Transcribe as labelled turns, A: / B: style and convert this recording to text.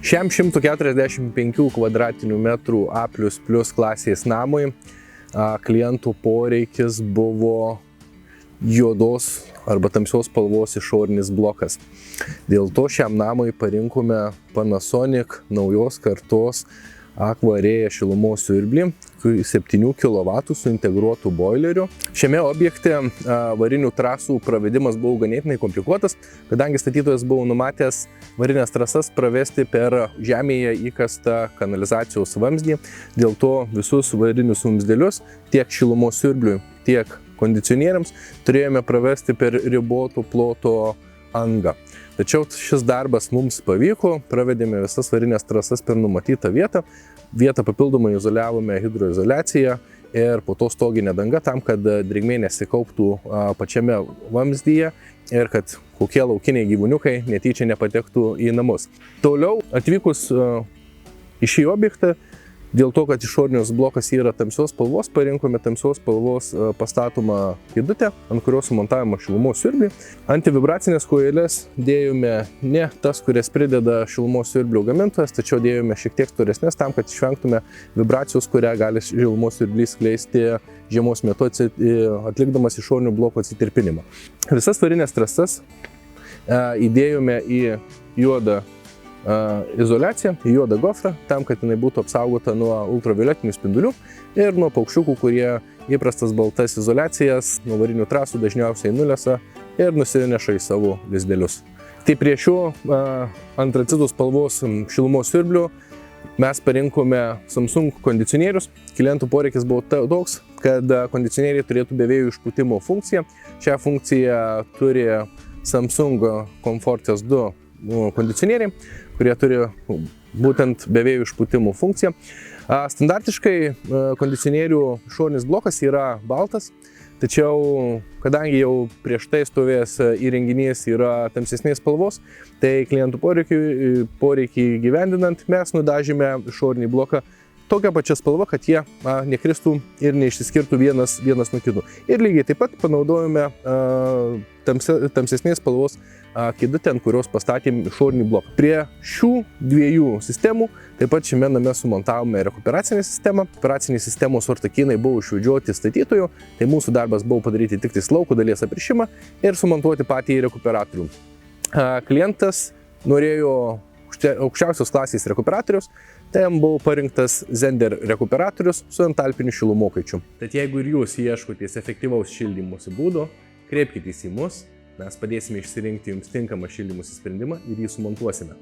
A: Šiam 145 kvadratinių metrų A++ klasės namui klientų poreikis buvo juodos arba tamsios spalvos išorinis blokas. Dėl to šiam namui parinkome Panasonic naujos kartos Aquarea šilumos siurblį 7 kW su integruotu boileriu. Šiame objekte varinių trasų pravedimas buvo ganėtinai komplikuotas, kadangi statytojas buvo numatęs varinės trasas pravesti per žemėje įkastą kanalizacijos vamzdį. Dėl to visus varinius vamzdelius tiek šilumos siurbliui, tiek kondicionieriams turėjome pravesti per ribotų ploto angą. Tačiau šis darbas mums pavyko, pravedėme visas varinės trasas per numatytą vietą. Vietą papildomai izoliavome hidroizoliaciją ir po to stoginė danga tam, kad drėgmė nesikauptų pačiame vamzdyje ir kad kokie laukiniai gyvūniukai netyčia nepatektų į namus. Toliau atvykus į šį objektą, dėl to, kad išorinis blokas yra tamsios spalvos, parinkome tamsios spalvos pastatomą kėdutę, ant kurios sumontavome šilumos siurblį. Antivibracinės kojeles dėjome ne tas, kurias prideda šilumos siurblio gamintojas, tačiau dėjome šiek tiek storesnės tam, kad išvengtume vibracijos, kurią gali šilumos siurblys skleisti žiemos metu atlikdamas išorinio bloko atsitirpinimą. Visas varinės trasas įdėjome į juodą izoliaciją, į juodą gofrą, tam, kad jinai būtų apsaugota nuo ultravioletinių spindulių ir nuo paukščiukų, kurie įprastas baltas izoliacijas nuo varinių trasų dažniausiai nulesa ir nusineša į savo lizdelius. Tai prie šių antracidų spalvos šilumos siurblių mes parinkome Samsung kondicionierius. Klientų poreikis buvo toks, kad kondicionieriai turėtų bevėjų išpūtimo funkciją. Šią funkciją turi Samsung Comfort S2 kondicionieriai, kurie turi būtent bevėjų išpūtimo funkciją. Standartiškai kondicionierių išorinis blokas yra baltas, tačiau kadangi jau prieš tai stovėjęs įrenginys yra tamsesnės spalvos, tai klientų poreikį gyvendinant mes nudažėme išorinį bloką tokia pačia spalva, kad jie nekristų ir neišsiskirtų vienas nuo kitų. Ir lygiai taip pat panaudojome tamsesnės spalvos kėdutę, ant kurios pastatėm išorinį bloką. Prie šių dviejų sistemų taip pat šiame name sumontavome rekuperacinę sistemą. Rekuperacinės sistemos ortakynai buvo išvedžioti statytojų, tai mūsų darbas buvo padaryti tik lauko dalies aprišimą ir sumontuoti patį rekuperatorių. Klientas norėjo aukščiausios klasės rekuperatorius, tai jam buvo parinktas Zender rekuperatorius su entalpiniu šilumokaičiu. Tad jeigu ir jūs ieškotės efektyvaus šildymosi būdo, kreipkitės į mus, mes padėsime išsirinkti jums tinkamą šildymosi sprendimą ir jį sumontuosime.